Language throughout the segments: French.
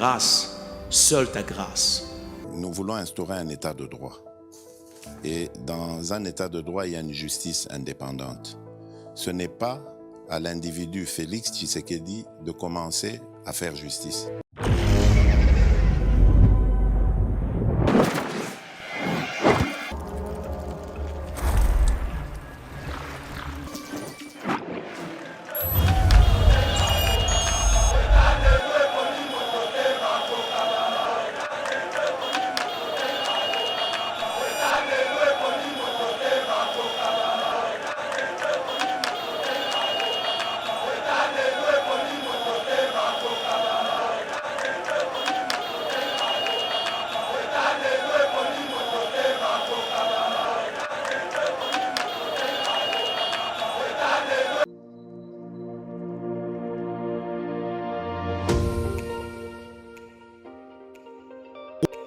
grâce, seule ta grâce. Nous voulons instaurer un état de droit. Et dans un état de droit, il y a une justice indépendante. Ce n'est pas à l'individu Félix Tshisekedi de commencer à faire justice.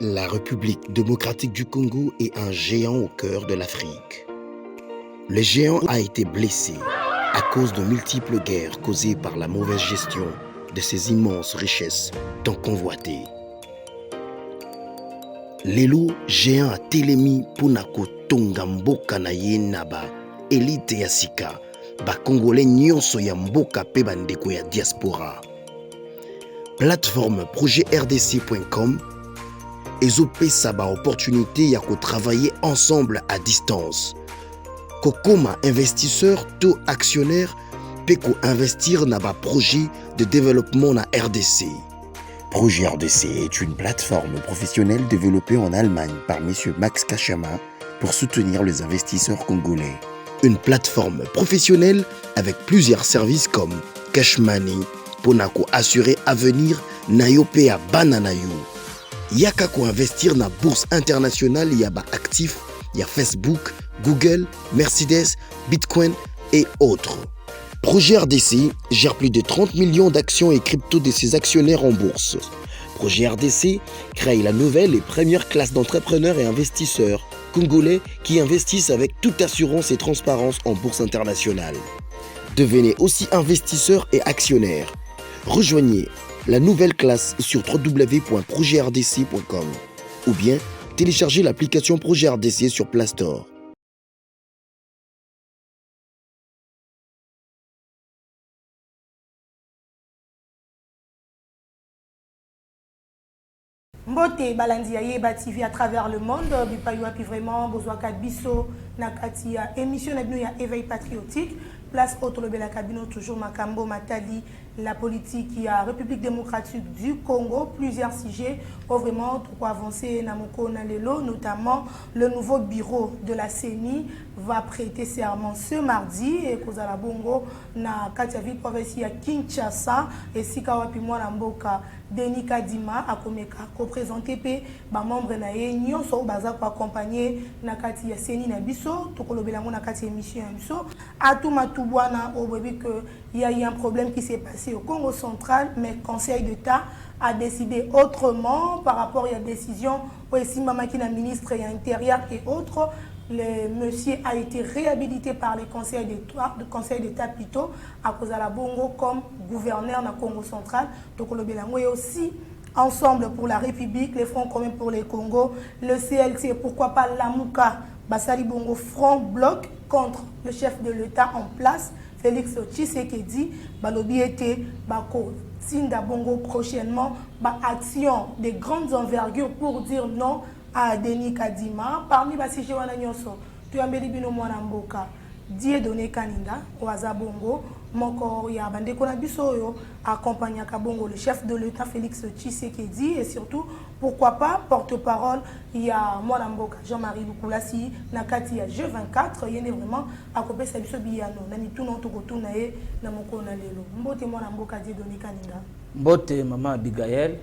La République démocratique du Congo est un géant au cœur de l'Afrique. Le géant a été blessé à cause de multiples guerres causées par la mauvaise gestion de ses immenses richesses tant convoitées. Lelo géant a telemi pona kotonga mboka na ye na ba élite ya sika ba congolais nyonso ya mboka pe bandeko ya diaspora. Plateforme projetrdc.com ezopesa ba opportunité ya ko travailler ensemble à distance. Kokoma investisseur to actionnaire pe ko investir na ba projet de développement na RDC. Projet RDC est une plateforme professionnelle développée en Allemagne par M. Max Kachama pour soutenir les investisseurs congolais. Une plateforme professionnelle avec plusieurs services comme Cash Money, Ponako assurer avenir Nayope à Bananayo. Yaka ko investir na bourse internationale yaba actifs, y a Facebook, Google, Mercedes, Bitcoin et autres. Projet RDC gère plus de 30 millions d'actions et crypto de ses actionnaires en bourse. Projet RDC crée la nouvelle et première classe d'entrepreneurs et investisseurs congolais qui investissent avec toute assurance et transparence en bourse internationale. Devenez aussi investisseur et actionnaire. Rejoignez la nouvelle classe sur www.projetrdc.com ou bien téléchargez l'application Projet RDC sur Play Store. Mbote balandi ya Yeba TV à travers le monde bipayo api vraiment bozwaka biso na kati ya émission na bino ya éveil patriotique place autre le bela cabino toujours makambo matali la politique ya République démocratique du Congo plusieurs sujets pour vraiment trop avancer na moko na lelo notamment le nouveau bureau de la CENI va prêter serment ce mardi et kozala bongo na kati ya ville province ya Kinshasa et sika wapi mwana mboka Denis Kadima a représenté pe ba membre na ye nyonso baza ko accompagner na kati ya CENI na biso to kolobelango na kati émission ya biso atuma tubwana obebi que il y a eu un problème qui s'est passé au Congo central mais le Conseil d'État a décidé autrement par rapport à la décision aussi mamaki na ministre et intérieur et autres. Le monsieur a été réhabilité par le Conseil d'État plutôt à cause de la Bongo comme gouverneur dans le Congo central. Donc le Bélango est aussi ensemble pour la République, les Front communs pour les Congo, le CLC, pourquoi pas l'Amouka, Basali Bongo Front bloc contre le chef de l'État en place, Félix Tshisekedi, Balobi était Bako Sinda Bongo prochainement, action de grandes envergures pour dire non à Denis Kadima. Parmi les sujets tu as Bino Mwanamboka, Dieudonné Kaninda, Oaza Bongo, Moko ya Bandeko na biso accompagné Kabongo, le chef de l'État Félix Tshisekedi et surtout, pourquoi pas, porte-parole, il y a Mwanamboka, Jean-Marie Lukulasi, Nakati ya G24, il y a vraiment à côté de Sabiso Biyano, Nani tout non tout nae, Namoko na lelo. Mbote Mwanamboka Dieudonné Kaninda. Mbote Maman Abigail.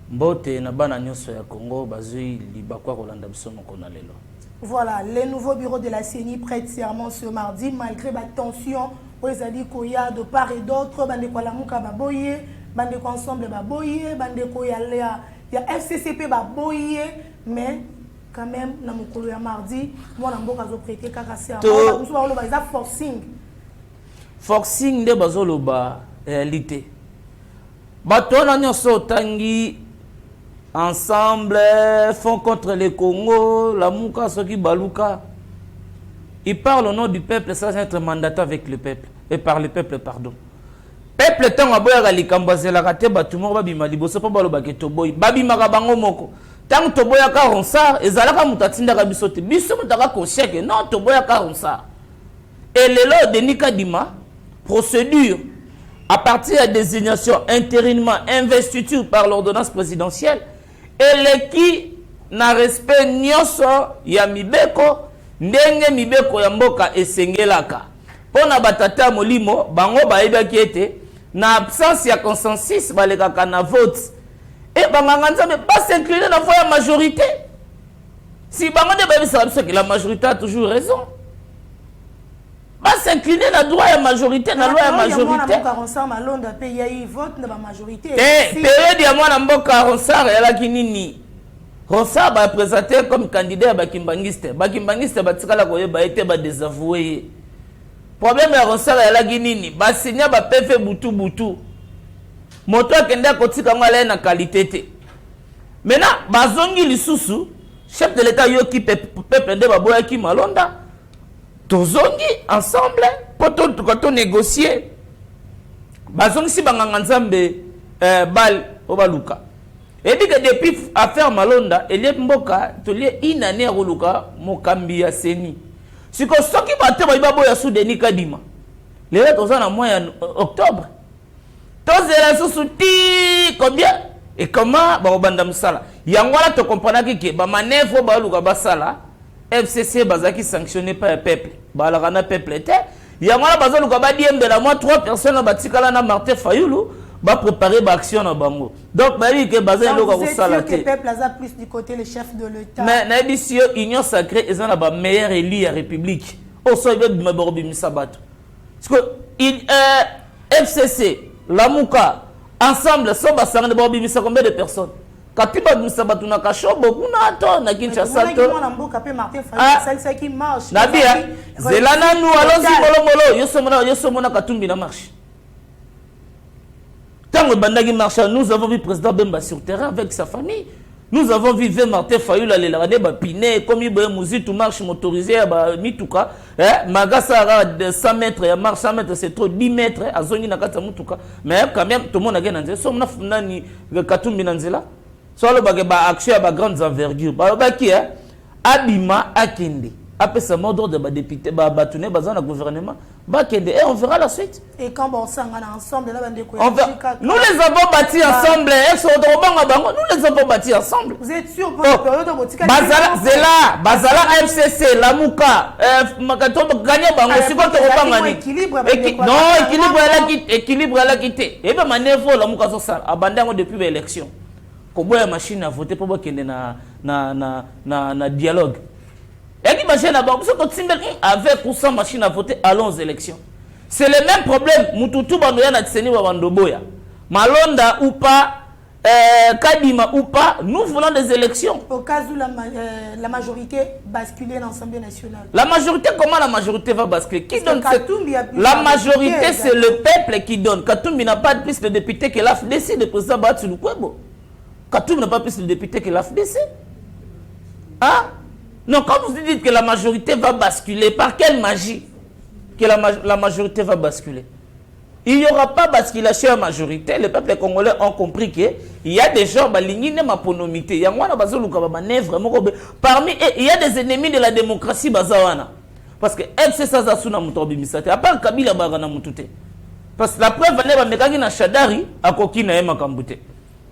Mbote na bana nyonso ya Congo bazui libakwa kolanda biso moko na lelo. Voilà, le nouveau bureau de la CENI prête serment ce mardi malgré la tension aux Koya de part et d'autre, bande ko lamuka baboye, bande ko ensemble baboye, bande ko ya FCCP baboye, mais quand même na mokolo ya mardi, moi na mboka zo prêter kaka serment, nous ba lo ba forcing. Forcing de bazoloba réalité. Batona nyonso tangi ensemble Fonds contre le Congo, la Mouka Soki Baluka. Il parle au nom du peuple sans être mandaté avec le peuple et par le peuple, pardon. Peuple tant aboya likambazela kate batumo babima liboso pa balo baketo boy babima ka bango moko tant toboya ka ronsar ezalaka mutatinda ka bisote biso mutaka ko chèque non toboya ka ronsar et lelo Denis Kadima procédure à partir de désignation intérinement investiture par l'ordonnance présidentielle et le qui na respect nyonso ya mibeko ndenge mibeko ya mboka esengelaka pona batata molimo bango baebaki ete na absence ya consensus balekaka na vote et banganga nzambe pas s'incliner na voie ya majorité si bango nde bayebisaka biso que la majorité a toujours raison pas s'incliner na droit ya majorité na loi ya majorité période ya mwana mboka Ronsard yalaki nini Ronsard ba présenté comme candidat ya bakimbangiste batikala koyeba ete ba désavoué problème ya Ronsard yalaki nini basinya ba pefe butu moto akende kotika ngala na qualité te maintenant bazongi lisusu chef de l'état yoki peuple nde baboyaki malonda tozongi ensemble pour to négocier bazongi si banganga nzambe bal obaluka et dit que depuis affaire malonda elie mboka tolie une année roluka mokambi ya seni siko soki bate baboya sous Denis Kadima les autres en mois octobre tozela susu ti combien et comment ba msala yangola to comprendre que ba manœuvre baluka basala FCC bazaki sanctionné par le peuple balakana peuple était yangola bazaluka ba diembe la moi 3 personnes batikala na Martin Fayulu ba préparer ba action na bango donc ba dit que bazali loka ko sala te le peuple a plus du côté le chef de l'état mais na bisio union sacrée ezana ba meilleur élu ya république au sol de Maborbi Misabato parce que il FCC la Mouka ensemble sont basanga de Maborbi Misa combien de personnes Katiba Misabato na kashobo kuna to na Kinshasa to na bia zelana nous allons-y molomolo yosomona katumbi na marche. Quand le bandagi marche, nous avons vu le président Bemba sur terrain avec sa famille. Nous avons vu Martin Fayulu aller la regarder, Piné, comme il y a une marche motorisée, Mituka, Magasara de 100 mètres, il marche 100 mètres, c'est trop 10 mètres, à Zoni Nakata Mutuka. Mais quand même, tout le monde a gagné. Somme na ni le Katumbi Nanzela. Soit le bagaba action à grandes envergures. Qui est Abima Akende. Après ce mot d'ordre de député, Batouné, dans le gouvernement, et on verra la suite. Et quand on s'en ensemble, nous les avons bâtis ensemble. Nous les avons bâtis ensemble. Vous êtes sûr Bazala, Zela, Bazala, FCC, la Mouka, Makato, gagné Bango, c'est quoi équilibre à la quitter. Et bien, manœuvre, la Mouka, ça, abandonné depuis l'élection. Comment la machine a voté pour qu'il y ait un dialogue. Et qui machine à avec ou sans machine à voter, allons aux élections. C'est le même problème. Mututu Bandoya na Tseni Wabandoboya. Malonda ou pas, Kadima ou pas, nous voulons des élections. Au cas où la majorité bascule dans l'Assemblée nationale. La majorité, comment la majorité va basculer? Qui donne la majorité, c'est le peuple qui donne. Katumbi n'a pas plus de députés que l'AFDC, le président Batsulu Kwebo. Katumbi n'a pas plus de députés que l'AFDC. Hein? Non, quand vous dites que la majorité va basculer, par quelle magie que la majorité va basculer? Il n'y aura pas basculation à la majorité. Les peuples congolais ont compris qu'il y a des gens qui ont ma ponomité. Parmi eux, il y a des ennemis de la démocratie. Parce que FC Sazasuna Mutobi Misate, à part Kabila Bagana Mutute. Parce que la preuve, elle est na Shadari, à Kokina et Makambute.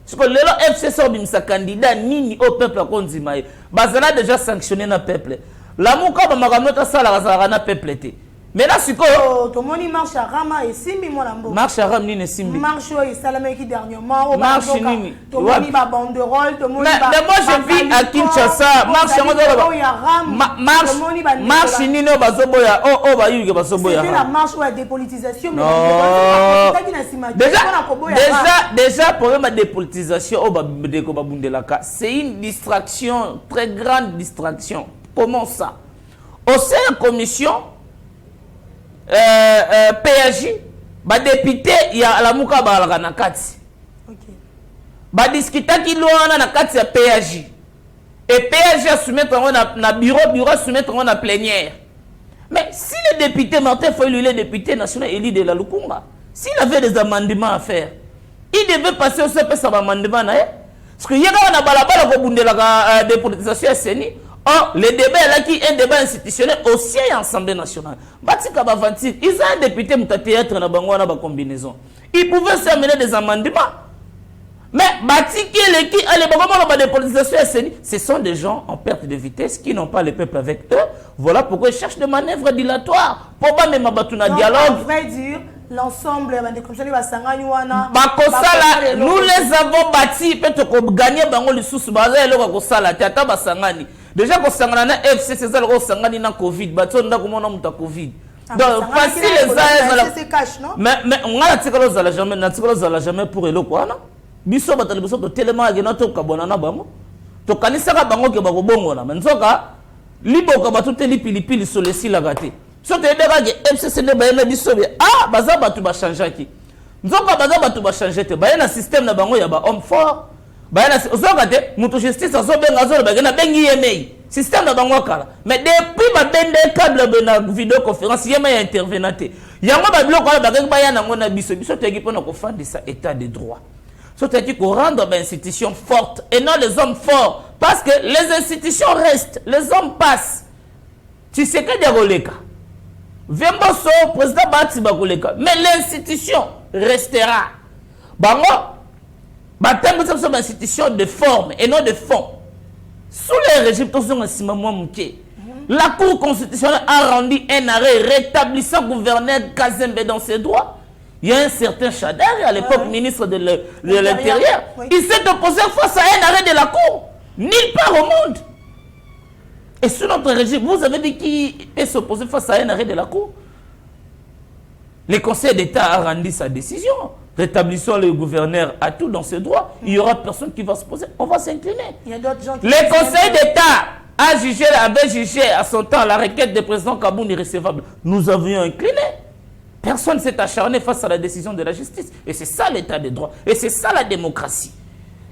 Parce que le FC Sazasuna candidat ni au peuple à Konzimae. Bazana déjà sanctionné na peuple. La Mouka Bamagamota Salara na peuple. Mais là, c'est quoi? Tout le monde marche à Rama et Simbi, mon amour. Marche à Rama et Simbi. Marche et Salamé qui dernièrement. Marche Nini. Tout le monde va banderole. Mais moi, je vis à Kinshasa. Marche à Marche Nini au Bazoboya. Oh, Bayuga Bazoboya. C'est la marche ou la dépolitisation. Déjà, problème de dépolitisation, c'est une distraction, très grande distraction. Comment ça? Au sein de la commission, PAJ, député, il y a la Mouka Balaganakati. ba discutaki loana na kati ya PAJ et PAJ a soumettre na bureau soumettre na plénière. Mais si le député Martin Fayulu, le député national élu de la Lukunga, s'il avait des amendements à faire, il devait passer au CP sa amendement. Parce que y a un balabala ko bundela la dépolitisation SNI. Or, le débat là qui est un débat institutionnel au sein de l'Assemblée nationale. Batika Bavanti, ils ont un député qui théâtre na bango na ba combinaison. Ils pouvaient s'amener des amendements. Mais Batiki les qui allez la dépolitisation SNI, ce sont des gens en perte de vitesse qui n'ont pas le peuple avec eux. Voilà pourquoi ils cherchent des manœuvres dilatoires. Pour pas même abattre dialogue. À vrai dire, l'ensemble des commissions nous les avons bâtis peut-être gagner bango les sous bazar et le sala tata basangani. Déjà ko sangana na FC c'est ça le sangani na Covid bato ndako mona muta Covid. Donc facile les cash non? Mais on a tikalo za jamais na tikalo za jamais pour elo quoi non? Biso batali biso to tellement agena to kabona na bango. To kanisa ka bango ke bako bongo na. Menzoka liboka bato teli pilipili sur le sila gâté. So te dega ke FCC ne ba na biso be ah baza batu ba changer ki. Nzoka baza batu ba changer te ba na système na bango ya ba homme fort. Bayana ozokate mutu justice azobenga azola bagena bengi yemei système na bango kala mais depuis ba bende câble na vidéo conférence yema ya intervenante yango ba biloko ba bagena bayana ngona biso teki pona ko fandisa état de droit so teki ko rendre ba institution forte et non les hommes forts parce que les institutions restent les hommes passent tu sais que diaboleka Vemboso président Bati bakoleka mais l'institution restera bango. C'est une institution de forme et non de fond. Sous les régimes, la Cour constitutionnelle a rendu un arrêt rétablissant le gouverneur Kazembe dans ses droits. Il y a un certain Chadar, à l'époque ministre de l'Intérieur. Oui. Il s'est opposé face à un arrêt de la Cour. Nulle part au monde. Et sous notre régime, vous avez dit qui est s'opposer face à un arrêt de la Cour? Le Conseil d'État a rendu sa décision. Rétablissons le gouverneur à tout dans ses droits. Il n'y aura personne qui va se poser. On va s'incliner. Il y a d'autres gens qui... Le Conseil d'État avait jugé à son temps la requête du président Kaboun irrécevable. Nous avions incliné. Personne ne s'est acharné face à la décision de la justice. Et c'est ça l'état de droit. Et c'est ça la démocratie.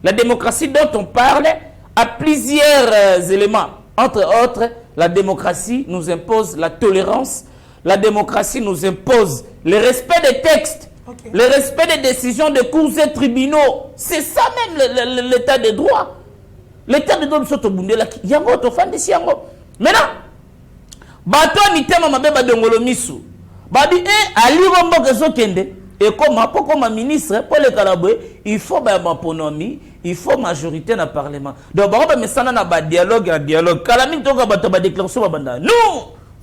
La démocratie dont on parle a plusieurs éléments. Entre autres, la démocratie nous impose la tolérance. La démocratie nous impose le respect des textes. Okay. Le respect des décisions des cours et tribunaux. C'est ça même l'état de droit. L'état de droit, c'est au bout de la... Yango, to fan d'ici, yango. Maintenant, bato ni tema mabeba dongolo misu. Babi, ali rombo keso kende. Et comme ministre, pour le Calaboué, il faut ma autonomie, il faut majorité dans le Parlement. Donc, mais ça n'a pas de dialogue, un dialogue. Kalamine, tu as une déclaration. Nous!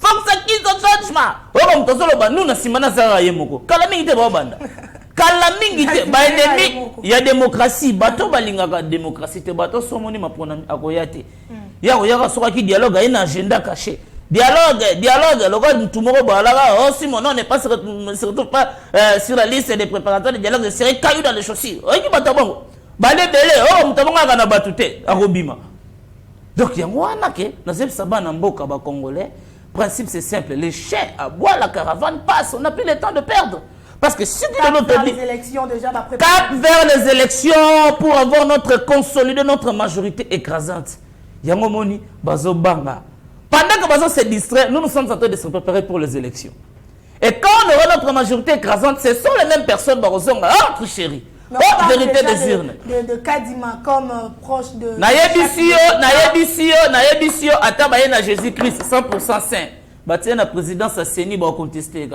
Faut que ça quitte le changement. Oh, comme tu nous, Simana Sarayemoko. Calamité, Bobanda. Calamité, il y a démocratie. Bato balinga démocratie. Te bato somoni ma ponami akoyate. Ya sera qui dialogue a un agenda caché. Dialogue. Le gars tout le monde oh si mon nom n'est pas surtout pas sur la liste des préparateurs de dialogue, je serai caillou dans les chaussures. Oh qui bato bon. Balé belé. Oh, mtabonga kana batute arobima. Donc il y a un ke na zeb sabana mboka ba congolais. Le principe c'est simple, les chiens à boire la caravane passent, on n'a plus le temps de perdre. Parce que si cap vers les élections déjà, cap vers les élections pour avoir consolider notre majorité écrasante. Yangomoni, Bazo Banga. Pendant que Bazo se distrait, nous sommes en train de se préparer pour les élections. Et quand on aura notre majorité écrasante, ce sont les mêmes personnes, Barozonga, oh, chérie. Oh, vérité des urnes. De Kadima comme proche de... Naïbisio, Atabaye na Jésus-Christ, 100% saint. Batia na présidence à Séni, va contester.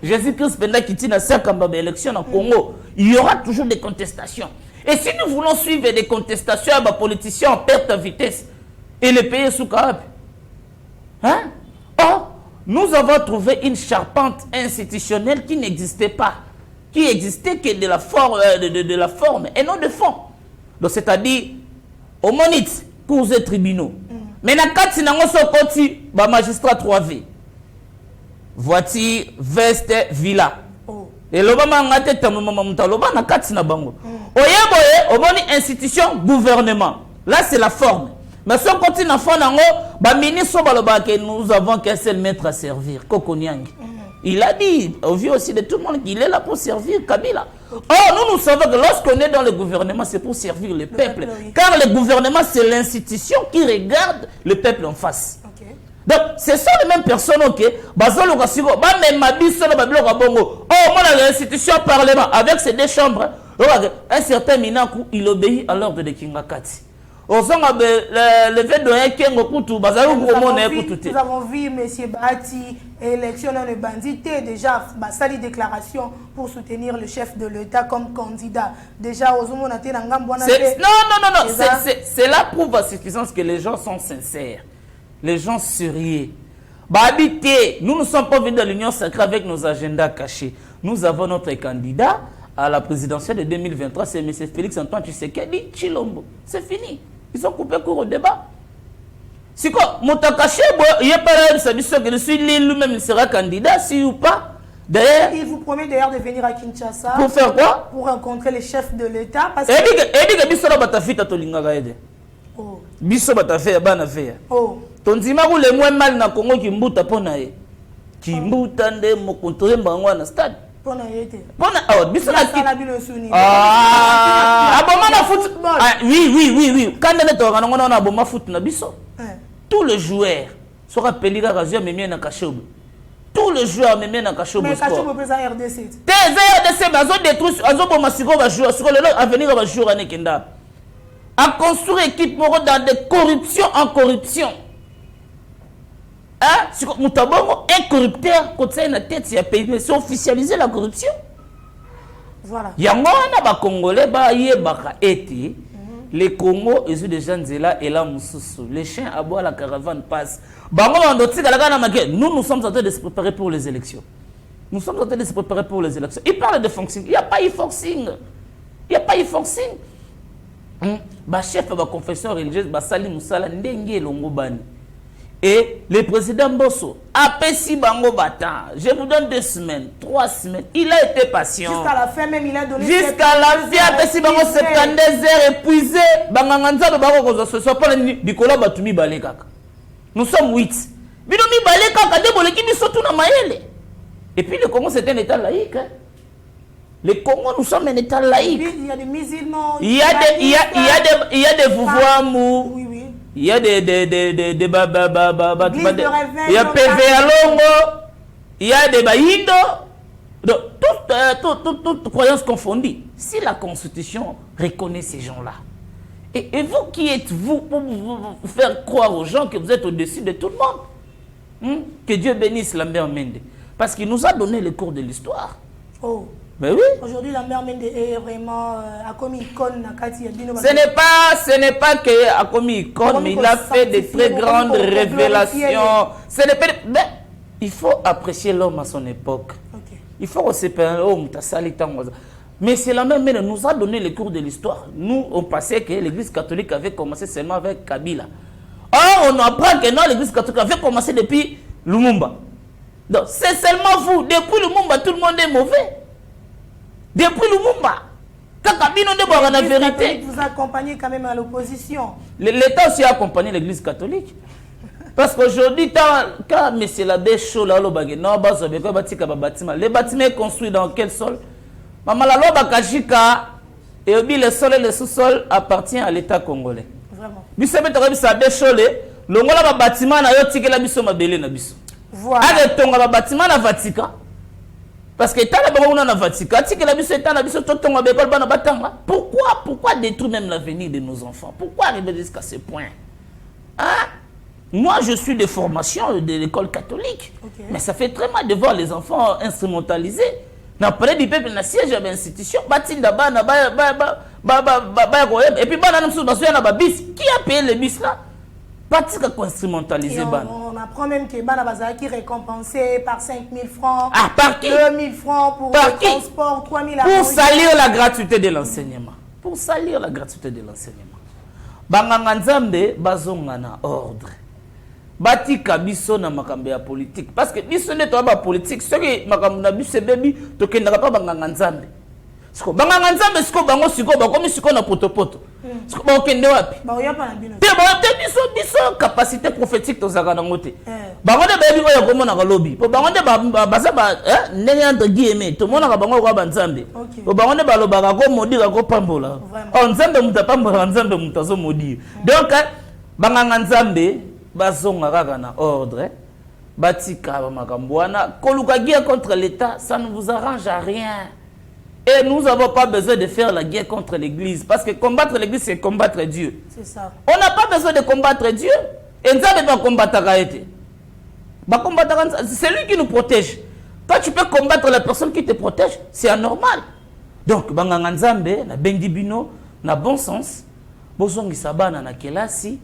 Jésus-Christ, pendant qu'il tient à 50 élections au Congo, il y aura toujours des contestations. Et si nous voulons suivre des contestations, les politiciens en perte de vitesse et les pays sous carab. Hein? Or, nous avons trouvé une charpente institutionnelle qui n'existait pas. Qui existait que de la forme et non de fond. Donc c'est-à-dire, au monite, cours et tribunaux. Mais dans le cas de magistrat 3V, voiture, veste, villa. Et l'obama a été l'obama na bango. Au institution, gouvernement. Là c'est la forme. Mais si on continue à faire ministre, nous avons qu'un seul maître à servir, Koko Nyang. Il a dit, au vu aussi de tout le monde, qu'il est là pour servir Kabila. Or, nous savons que lorsqu'on est dans le gouvernement, c'est pour servir le peuple. Oui. Car le gouvernement, c'est l'institution qui regarde le peuple en face. Ok. Donc, ce sont les mêmes personnes, ok? Bazolo Kasiko, même Mabiso, Bongo. Oh, moi, l'institution parlement, avec ces deux chambres, un certain Minaku, il obéit à l'ordre de Kingakati. Nous avons vu M. Bati, élection dans le bandit, déjà, sali déclaration pour soutenir le chef de l'État comme candidat. Déjà, non, cela prouve à suffisance que les gens sont sincères. Les gens sérieux. Nous ne sommes pas venus dans l'Union sacrée avec nos agendas cachés. Nous avons notre candidat à la présidentielle de 2023, c'est M. Félix Antoine Tshisekedi Tshilombo. C'est fini. Ils ont coupé court au débat. C'est quoi? Moutakaché, il n'y a pas de sabiso que je suis lui-même, il sera candidat, si ou pas. D'ailleurs, il vous promet d'ailleurs de venir à Kinshasa. Pour faire quoi? Pour rencontrer les chefs de l'État. Parce que... Oh. Biso batafia bana fea. Oh. Tonzima ku le moins mal na Congo ki mbuta pona ye. Ki mbuta nde mo contrôler bango na stade. Pona yete. Pona oh biso na ki. Ah, aboma na foot. Ah, oui. Quand on est au Rwanda on a aboma foot na biso. Tous les joueurs sera pelika razia memia na kashobo. Tous les joueurs memia na kashobo. Mais kashobo présent RDC. RDC bazo détruire azo boma siko ba joueur siko le avenir ba joueur ane kenda. À construire équipe dans des corruptions en corruption. Hein? C'est un corrupteur, quand ça une tête, c'est officialiser la corruption. Voilà. Il y a un Congolais, les Congo, ils ont déjà là et là, les chiens à boire, la caravane passe. Nous sommes en train de se préparer pour les élections. Nous sommes en train de se préparer pour les élections. Ils parlent de forcing. Il n'y a pas eu forcing. Il n'y a pas eu forcing. Chef de la confession religieuse, Sali Moussala, Ndenge Longobani. Et le président Bosso a payé Bango Bata. Je vous donne 2 semaines, 3 semaines. Il a été patient. Jusqu'à la fin même, il a donné. Jusqu'à la fin, il a payé Bango 72 heures épuisé. Banganganza Bango, ce soit pas Nicolas Batumi Balekaka. Nous sommes 8. Binomi Balekaka, Deboleki, nous sommes tous dans Maële. Et puis le Congo, c'est un état laïque. Hein? Le Congo, nous sommes un état laïque. Il y a des musulmans. Il y a des Vouvoamou. Oui. Il y a des il y a PV à Longo. Il y a des Baïndo. Toutes croyances confondues. Si la Constitution reconnaît ces gens-là, et vous qui êtes-vous pour vous faire croire aux gens que vous êtes au-dessus de tout le monde? Que Dieu bénisse la mère Mende. Parce qu'il nous a donné le cours de l'histoire. Oh. Ben oui. Aujourd'hui, la mère Mende est vraiment a commis icône. Ce n'est pas que a commis icône, mais il a fait de très grandes révélations. Ce n'est pas. Mais il faut apprécier l'homme à son époque. Okay. Il faut se l'homme. Mais c'est la même manière, nous a donné le cours de l'histoire. Nous, on pensait que l'Église catholique avait commencé seulement avec Kabila. Or, on apprend que non, l'Église catholique avait commencé depuis Lumumba. Donc, c'est seulement vous. Depuis Lumumba, tout le monde est mauvais. Depuis Lumumba, quand Kabila ne voit la vérité. Vous accompagnez quand même à l'opposition. L'État aussi a accompagné l'Église catholique. Parce qu'aujourd'hui, quand M. l'abbé Chaud, les bâtiments construits dans quel sol? Maman la loi Bakashika, et le sol et le sous-sol appartient à l'État congolais. Vraiment. Vous l'abbé Chaud, le bâtiment n'a pas été la biso mabélé na biso. Voilà. Avec ton bâtiment na Vatican. Parce que l'État n'a pas Vatican. Pourquoi détruire même l'avenir de nos enfants? Pourquoi arriver jusqu'à ce point? Hein? Moi, je suis de formation de l'école catholique. Okay. Mais ça fait très mal de voir les enfants instrumentalisés. Dans le palais du peuple, il y a siège à l'institution. Et puis, qui a payé les bus là? On apprend même que Bana qui est récompensé par 5 000 francs, par qui? 2 000 francs pour le transport, 3 000 pour salir la gratuité de l'enseignement. Pour salir la gratuité de l'enseignement. Banganganzambe bazongana ordre. Batika biso na makambe ya politique. Parce que biso ne toba politique. Ce que makambe na biso bebi to kendaka pa banganganzambe. Siko banganganzambe siko bango siko bakomi siko na potopoto. bakende wapi baoyapa na bino te baote biso capacité prophétique tozalaka nango te bango nde bayebi oyo komonaka lobi po bango nde baza ndenge entre guillemets tomonaka bango kwa banzambe po bango nde balobaka komodira kopambola nzambe moto apambolaka nzambe moto azomodire donc banganga nzambe bazonga kaka na ordre batika bamakambo wana koluka guerre contre l'état ça ne vous arrange à rien. Et nous n'avons pas besoin de faire la guerre contre l'église. Parce que combattre l'église, c'est combattre Dieu. C'est ça. On n'a pas besoin de combattre Dieu. Et nous n'avons pas combattre Gaëté. C'est lui qui nous protège. Quand tu peux combattre la personne qui te protège, c'est anormal. Donc, Banganga Nzambe, na bengi bino, na bon sens, bozongi sabana na kelasi,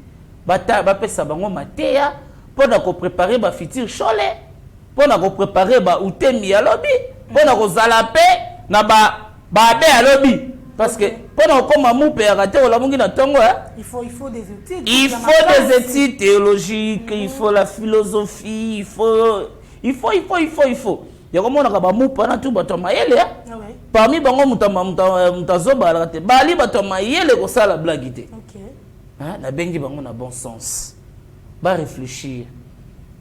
bapesa bango mateya, pour préparer ba futur chole, pour préparer ba utemi ya lobi, pour zalape, na ba lobby parce que pendant comme moupe ya raté la mungi na tongo il faut des études théologiques, il faut la philosophie, il faut ya comme on a ba moupe na tout bato mayele parmi bango mutazoba la raté bali bato mayele ko sala blague té na bengi bango na bon sens ba réfléchir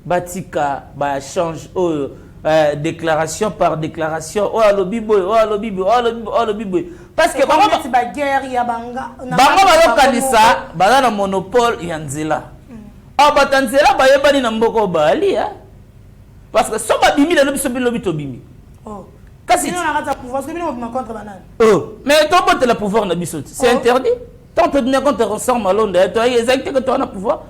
batika ba change déclaration par déclaration parce que kanisa bana na monopole ya nzela batanzela bayebani na mboko bali parce que so babimi na biso bilobi to bimi kasi mais to bote la pouvoir na biso c'est interdit tant que nous contre ressort malonde to exactement que tu as pouvoir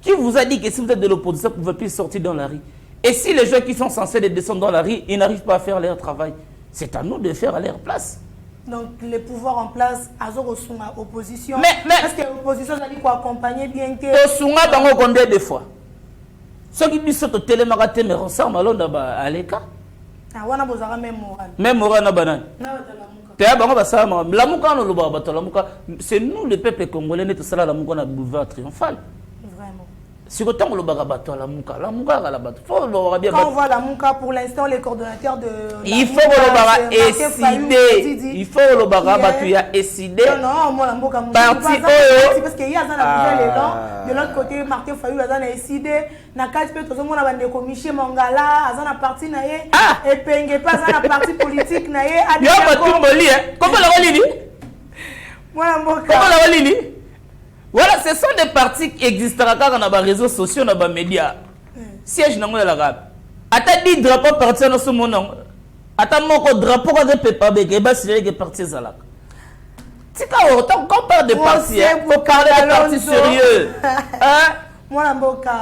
qui vous a dit que si vous êtes de l'opposition vous ne pouvez plus sortir dans la rue. Et si les gens qui sont censés descendre dans la rue, ils n'arrivent pas à faire leur travail, c'est à nous de faire à leur place. Donc les pouvoirs en place, Azoro Sunga opposition. Mais est-ce que l'opposition a dit quoi accompagner bien que Sunga bango combien de fois? Ceux qui disent que télémarate mais ressemble à l'onde à l'écart. Ah wana bozara même moral. Même moral na banane. Théa bango basala la muka no loba bato la muka, c'est nous le peuple congolais net sala la muka na boulevard triomphal. Si autant on le barabato la muka la bato. Faut le bien. Quand on voit la muka pour l'instant les coordonnateurs de il faut le bara décider. Il faut le barabato ya décider. Non, moi la muka parti parce que il y a ça l'élan de l'autre côté Martin Fayou a décidé na quatre peut tout monde bande ko Michel Mangala azana parti na ye et penge pas na parti politique na ye a yo batumboli comment la walini moi la muka comment la walini. Voilà, ce sont des partis qui existent dans les réseaux sociaux, dans les médias. Siège dans le rap. Ata dit drapeau parti dans ce monde. Ata moko drapeau quand des pas bégué, bah c'est les partis zalak. Si quand on parle de partis, faut parler de partis sérieux. Hein? Moi la mboka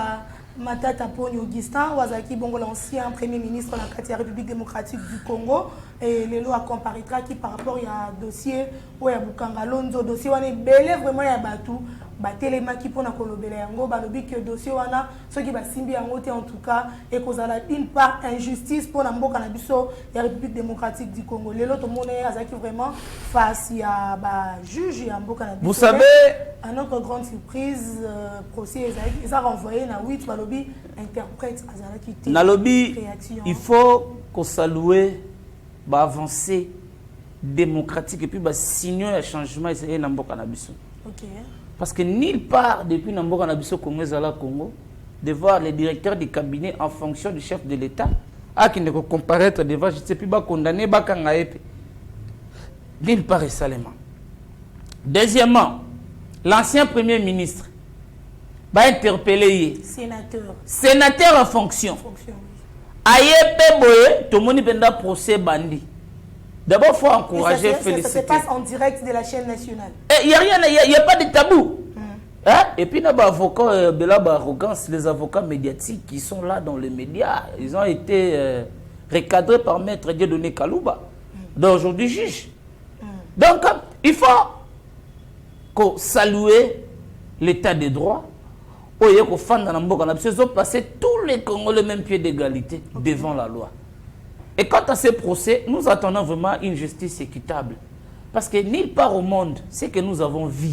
Matata Poni Augustin, Wazaki Bongo l'ancien premier ministre de la République démocratique du Congo et les lois comparaîtra qui par rapport à dossier où il y a Bukanga Lonzo dossier on est belé vraiment il y a batou batelema qui pour na kolobela yango balobi que dossier wana ceux qui va simbi yango en tout cas et cause la une part injustice pour na mboka na biso la République démocratique du Congo les autres monde azaki vraiment face à ba juge ya mboka na biso. Vous savez à notre grande surprise procès ils a renvoyé na 8 balobi interprète azalaki té na lobby il faut qu'on salue ba avancée démocratique et puis ba signaux ya changement et na mboka na biso. OK. Parce que nulle part depuis Namboka Nabiso Congo, de voir les directeurs du cabinet en fonction du chef de l'État, qui ne peut comparaître devant, je ne sais plus, condamné, nulle part et salement. Deuxièmement, l'ancien premier ministre va interpeller sénateur en fonction. Ayepe Boye, tout le monde a procès bandit. D'abord, il faut encourager, féliciter. Ça se passe en direct de la chaîne nationale. Il n'y a rien, il n'y a pas de tabou. Hein? Et puis, il y a des avocats, les avocats médiatiques qui sont là dans les médias. Ils ont été recadrés par Maître Dieudonné Kalouba, d'aujourd'hui juge. Donc, il faut saluer l'état des droits. Ils ont passé tous les Congolais le même pied d'égalité devant la loi. Et quant à ces procès, nous attendons vraiment une justice équitable. Parce que nulle part au monde, c'est que nous avons vu.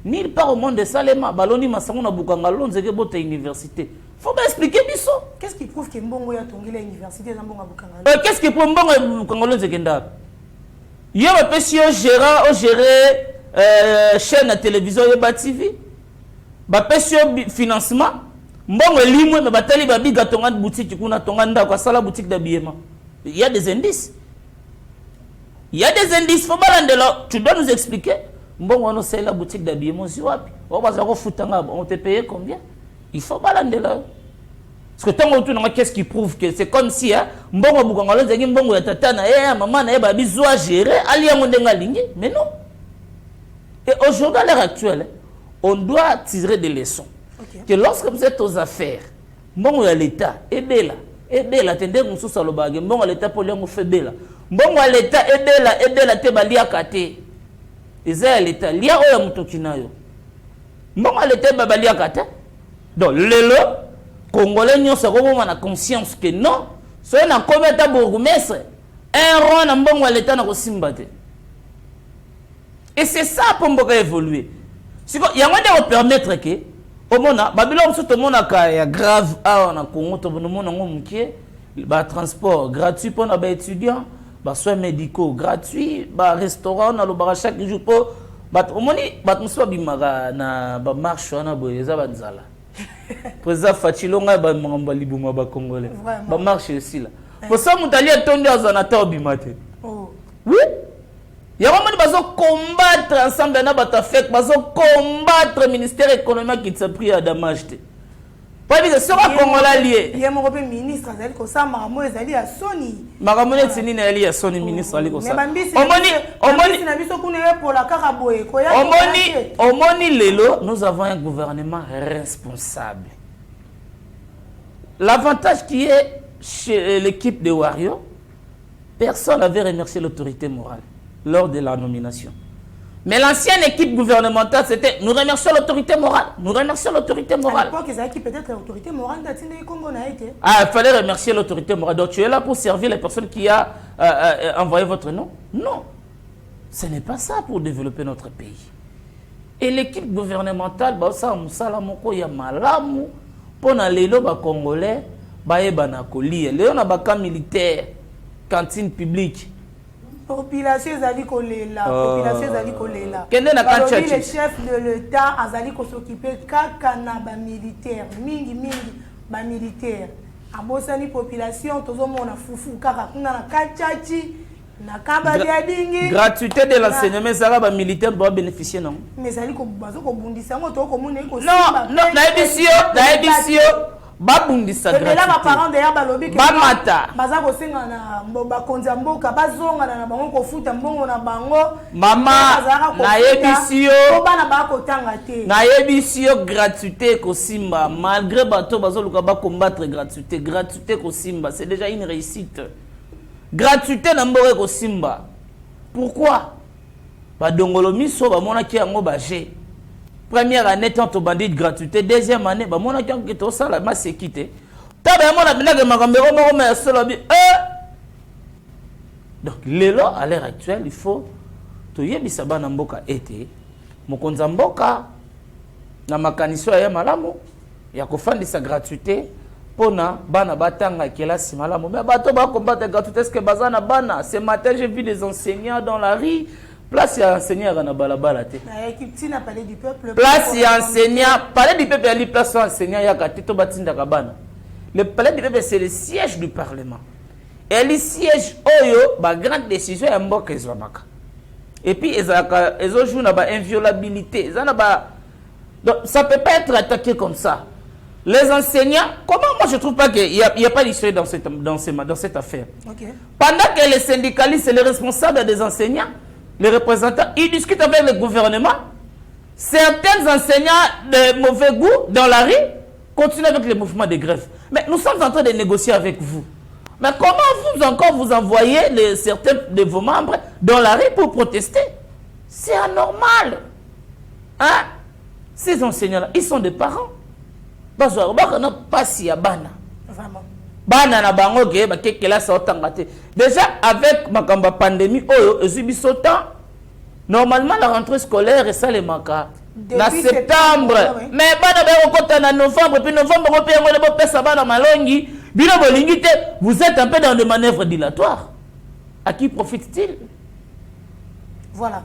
Nulle part au monde de Salema, Baloni Masangona Bukangalo, Nzege Bota Université. Faut m'expliquer, Bisso. Qu'est-ce qui prouve que Mbongo a tombé l'université dans Bukangalo? Qu'est-ce qui prouve Mbongo Bukangalo Nzegenda? Il y a un peu si on gère chaîne à télévision Yeba TV bapesi financement mbongo limwe mais batali babiga tonga boutique kuna tonga ndako sala boutique d'habillement. Il y a des indices. Il y a des indices. Faut balandela. Tu dois nous expliquer. Mbongo on sait la boutique d'habillement si wapi. On va savoir foutanga. On te paye combien? Il faut balandela. Parce que tant que tu n'as qu'est-ce qui prouve que c'est comme si mbongo bukangalo zaki mbongo ya tata na maman na ba bizwa gérer ali ya mondenga lingi. Mais non. Et aujourd'hui à l'heure actuelle, on doit tirer des leçons. Okay. Que lorsque vous êtes aux affaires, mbongo ya l'état aidez-la. Aidez-la tende mususa lo bagé mbongo l'état pour lui fait bela. Mbongo l'état aidez-la te balia kate. Eza l'état lia oya mutoki nayo. Mbongo l'état balia kate. Donc lelo Congolais nyonso ko na conscience que non, so na kometa bourgmestre un rond na mbongo l'état na ko simba te. Et c'est ça pour mboka évoluer. Siko yango de permettre que omona babilo mso to mona ka ya grave na Congo to mona ngomukie ba transport gratuit pour ba étudiants, ba soins médicaux gratuits, ba restaurant na lo ba chaque jour pour ba omoni ba mso bimaka na ba marche na boyeza banzala. Président Fachilonga ba mamba libuma ba congolais. Ba marche aussi là. Pour ça mutali atondi azanata obimate. Oh. Oui. Il y a vraiment besoin de combattre ensemble dans notre fait, besoin de combattre le ministère économique qui s'est pris à damage. Pas dire ce qu'on Congolais lié. Il y a mon ministre Azali Kosa Maramo Azali à Sony. Maramo Netsini na ali à Sony ministre Ali Kosa. Omoni lelo, nous avons un gouvernement responsable. L'avantage qui est chez l'équipe de Wario, personne n'avait remercié l'autorité morale lors de la nomination. Mais l'ancienne équipe gouvernementale, c'était nous remercions l'autorité morale. Nous remercions l'autorité morale. À l'époque, ils avaient peut-être l'autorité morale d'Atine Congo n'a été. Ah, il fallait remercier l'autorité morale. Donc tu es là pour servir les personnes qui ont envoyé votre nom? Non. Ce n'est pas ça pour développer notre pays. Et l'équipe gouvernementale, ça, Moussala ya malamu, pour les Congolais, Bayebanakoli. Léon a un militaire, cantine publique. Population zali kolela, population zali kolela. Le chef de l'État azali ko s'occuper kaka na ba militaire, mingi ba militaire. Abosani population tozo mona fufu kaka kuna na kachachi na kaba dia dingi. Gratuité de l'enseignement ça ba militaire doit bénéficier non. Mais zali ko bazo ko bundisa ngo to ko mona ko simba. Non, na ebisio. Babundisa gratuité. Là ma parents derrière balobi que bamata baza ko senga na mboba konza mboka bazonga na bango ko futa mbongo na bango mama na yebisio ko bana ba ko tanga te na yebisio gratuité ko simba malgré bato bazo luka ba combattre gratuité ko simba c'est déjà une réussite. Gratuité na mboka ko simba. Pourquoi ba dongolo miso ba mona ki yango ba G. Première année, tant au bandit de gratuité. Deuxième année, bah mon accord qui est au salaire, ma sécurité. T'as bien mon abonné que ma caméra, mais seul donc l'élo à l'heure actuelle, il faut to yebi sabana mboka été. Mokonza mboka na makaniso ya malamu ya kofandisa gratuité pona bana batanga kelasi malamu. Mais bato ba combattre gratuité est-ce que bazana bana? Ce matin, j'ai vu des enseignants dans la rue. Place et enseignant à balabala te. Palais du peuple. Place et enseignant, palais du peuple ali place enseignant ya katito batinda kabana. Le palais du peuple c'est le siège du parlement. Et le siège oyo ba grande décision ya mboka ezwamaka. Et puis ezo joue na ba inviolabilité, ezana ba donc ça peut pas être attaqué comme ça. Les enseignants, comment moi je trouve pas qu'il y a pas d'histoire dans cette affaire. Okay. Pendant que les syndicalistes et les responsables des enseignants les représentants, ils discutent avec le gouvernement. Certains enseignants de mauvais goût dans la rue continuent avec le mouvement de grève. Mais nous sommes en train de négocier avec vous. Mais comment vous envoyez certains de vos membres dans la rue pour protester? C'est anormal. Hein? Ces enseignants-là, ils sont des parents. Vraiment. Bana na bango ke ba kekela sa otangate. Déjà avec makamba pandémie oyo ezibisotan normalement la rentrée scolaire et ça les maka na septembre mais bana ba kokota na novembre puis novembre ko pengo le bo pesa bana malongi bino bolingi te vous êtes un peu dans des manœuvres dilatoires. À qui profite-t-il? Voilà.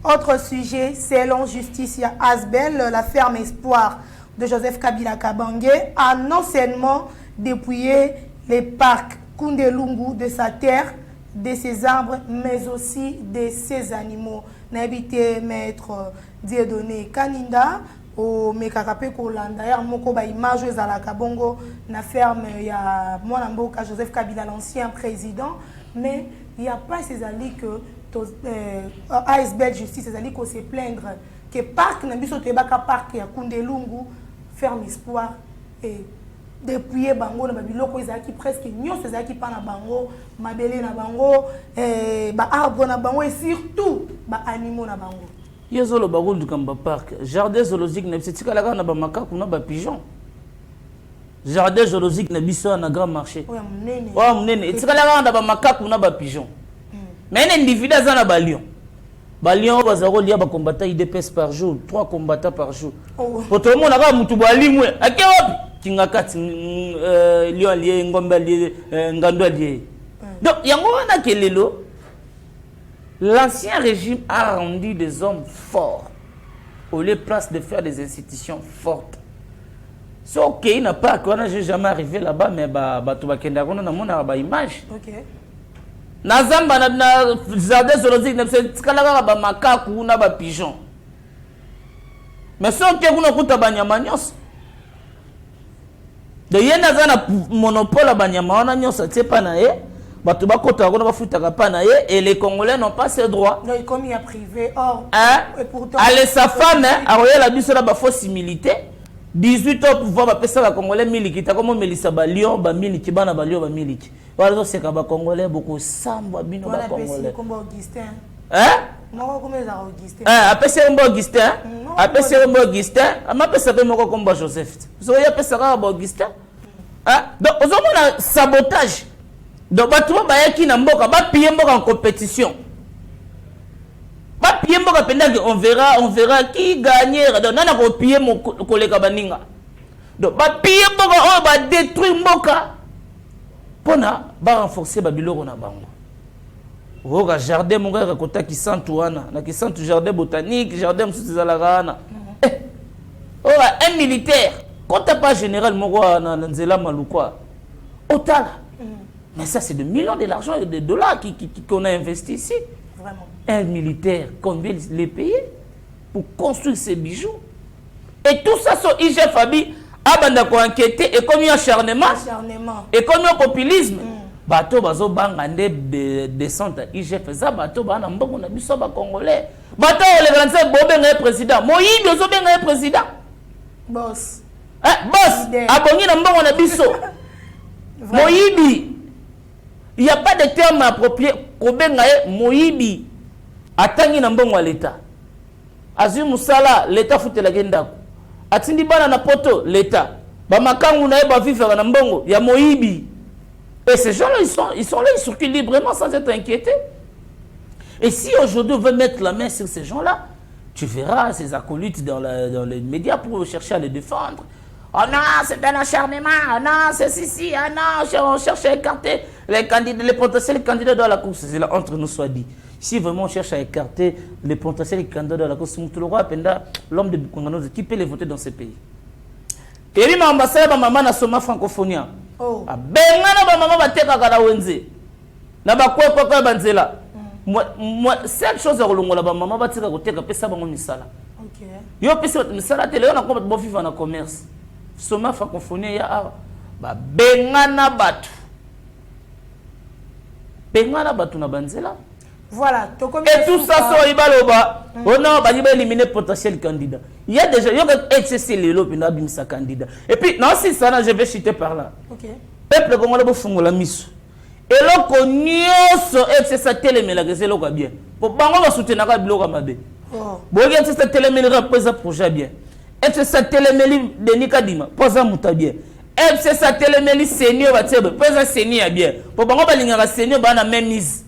Autre sujet, selon Justicia Asbel, la ferme Espoir de Joseph Kabila Kabange a non seulement dépouillé les parcs Kundelungu de sa terre, de ses arbres, mais aussi de ses animaux. N'habité maître Dieudonné Kaninda au Mekakape Kolanda, ya moko ba image za la Kabongo na ferme ya Mwanamboka Joseph Kabila l'ancien président, mais il n'y a pas ces alliés que ASBL Justice ces alliés qu'on se plaindre que parc na biso tebaka parc ya Kundelungu ferme Espoir et depuis bango na babiloko ezaki presque nyonso ezaki pa na bango mabele na bango ba arbre na bango et surtout ba animaux na bango yezolo bagundu kamba parc jardin zoologique na biso tikalaka na ba makaku na ba pigeon jardin zoologique na biso na grand marché wa munene tikalaka na ba makaku na ba pigeon mais un individu za na ba lion bazaro lia ba combattant IDPS par jour 3 combattants par jour pour tout le monde aka mutu balimwe ake wapi kingakati lion lié ngombe lié ngando lié donc yango wana kelelo l'ancien régime a rendu des hommes forts au lieu place de faire des institutions fortes. So ok, il n'a pas qu'on n'a jamais arrivé là-bas mais tu vas kenda qu'on a mon image. OK. Na zamba na jardin zoologique na tikala ba makaku na ba pigeon. Mais so ok kuna kuta banyama nyos. De yena zana monopole banyama wana nyos tie pa na ye. Batu bakota ko ba futaka pa na ye et les Congolais n'ont pas ce droit. Donc comme il y a privé or et pourtant allez sa femme a la biso la ba fausse milité 18 ans pour voir ba pesa ba Congolais miliki ta comme melisa ba lion ba miliki bana ba lion ba miliki. Wala c'est ka ba Congolais beaucoup samba bino ba Congolais. Comme Augustin. Moko comme Augustin. apesa mbo Augustin. Apesa mbo Augustin, ama pesa pe moko comme Joseph. So ya pesa ka ba Augustin. Donc aux hommes sabotage. Donc bato bayaki na mboka ba piye mboka en compétition. Ba piye mboka pendant que on verra qui gagnera. Donc nana ko piye mon koleka baninga. Donc ba piye mboka on ba détruire mboka. Pona ba renforcer ba biloko na bango. Oka jardin mon gars kota ki santu wana, na ki santu jardin botanique, jardin mususu zalagana. Ora un militaire, quand t'as pas général moko na nzela malukwa. Otala. Mais ça, c'est de millions de l'argent et de dollars qu'on a investi ici. Vraiment. Un militaire, combien les payer pour construire ces bijoux? Et tout ça, sur IGF Fabi, abanda ko enquêter et comme il y a acharnement. Et comme il y a populisme. Bateau bazo bangande descente à IGF za bateau bana mbongo na biso ba congolais. Bateau le grand bobenga président. Moyibi ozo benga président. Boss. Boss, abongi na mbongo na biso. Moyibi. Il n'y a pas de terme approprié. Kobengaye Moyibi. Atangi na mbongo wa l'État. Azui Musala, l'État foute la genda. Atindi bana na poto, l'État. Bamakangu na eba vivre na mbongo. Ya Moyibi. Et ces gens-là, ils sont là, ils circulent librement sans être inquiétés. Et si aujourd'hui on veut mettre la main sur ces gens-là, tu verras ces acolytes dans les médias pour chercher à les défendre. Oh non, c'est un acharnement. Oh non, c'est si. Oh non, on cherche à écarter les candidats, les potentiels candidats dans la course. C'est là entre nous soit dit. Si vraiment on cherche à écarter les potentiels candidats dans la course, l'homme de Bukongano, qui peut les voter dans ce pays? Et lui, ma ambassade, ma maman n'a soma francophonie. Oh. Bengana ba maman ba teka kala wenze. Na ba kwa banzela. Moi, cette chose à rolongola ba maman ba teka ko teka pesa bango misala. OK. Yo pesa misala tele on a ko bo vivre na commerce. Soma francophonie ya ba bengana batu. Bengana batu na banzela. Voilà, et tout ça sur Ibaloba, on a éliminé potentiel candidat. Il y a déjà, il y a excessé les lots, puis sa candidat. Et puis, non, si ça, je vais chuter par là. Ok. Peuple congolais, vous faites la mise. Et là, qu'on y a excessé téléméla, que c'est là bien. Pour bango va soutenir la bloc à ma bé. Bon, il y a excessé téléméla, pose un projet bien. Excessé téléméla de Nikadima, pose un mouta bien. Excessé téléméla, seigneur, va tirer, pose un seigneur bien. Pour bango va l'ingérer seigneur, va la même mise.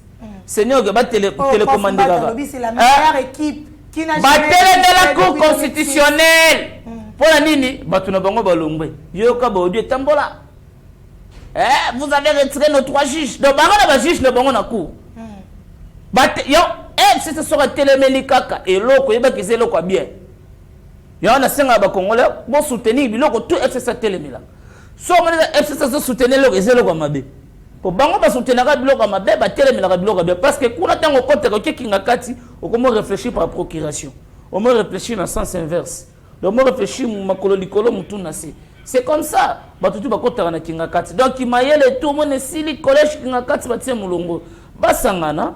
Seigneur, va télécommander. C'est la meilleure équipe qui n'a jamais été de la Cour constitutionnelle. Pour la nini, Batuna Bango Balombe. Yoka Baudieu Tambola. Vous avez retiré nos 3 juges. Donc, Bango n'a pas juge le Bango na Cour. FCC sera téléméli kaka et loko yeba kizé loko bien. Ya na senga ba congolais bon soutenir biloko tout FCC téléméla. So mo FCC so soutenir loko ezé loko mabe. Po bango ba soutenir biloko mabe ba téléméla biloko bien parce que kuna tango kote ko kinga kati o comment réfléchir par procuration. On me réfléchir dans le sens inverse. On me réfléchir makolo likolo mutu na se. C'est comme ça. Batutu bakota na kinga kati. Donc imayele tout monde sili collège kinga kati batie mulongo. Basangana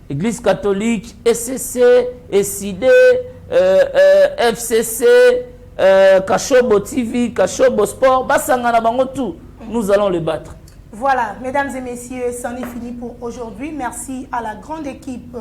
Église catholique, SCC, SID, FCC, Kashobo TV, Kashobo Sport, Basangana Bango tout. Nous allons les battre. Voilà, mesdames et messieurs, c'en est fini pour aujourd'hui. Merci à la grande équipe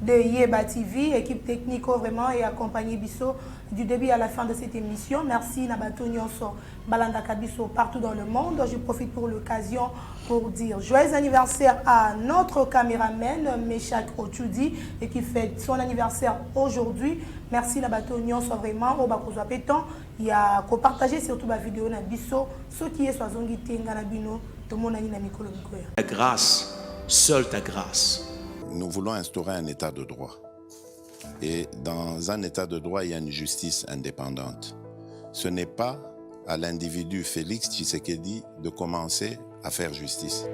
de Yeba TV, équipe technique vraiment et accompagné Bisso du début à la fin de cette émission. Merci Nabato Nyonso, Balanda Kabiso partout dans le monde. Je profite pour l'occasion pour dire joyeux anniversaire à notre caméraman Meshak Ochudi et qui fête son anniversaire aujourd'hui. Merci Nabato Nyonso vraiment au Bakozwa Pétan. Il y a qu'à partager surtout ma vidéo na Bisso, ce qui est Swazongi Tenga Nabino, tout le monde a mis Ta grâce, seule ta grâce. Nous voulons instaurer un état de droit. Et dans un état de droit, il y a une justice indépendante. Ce n'est pas à l'individu Félix Tshisekedi de commencer à faire justice.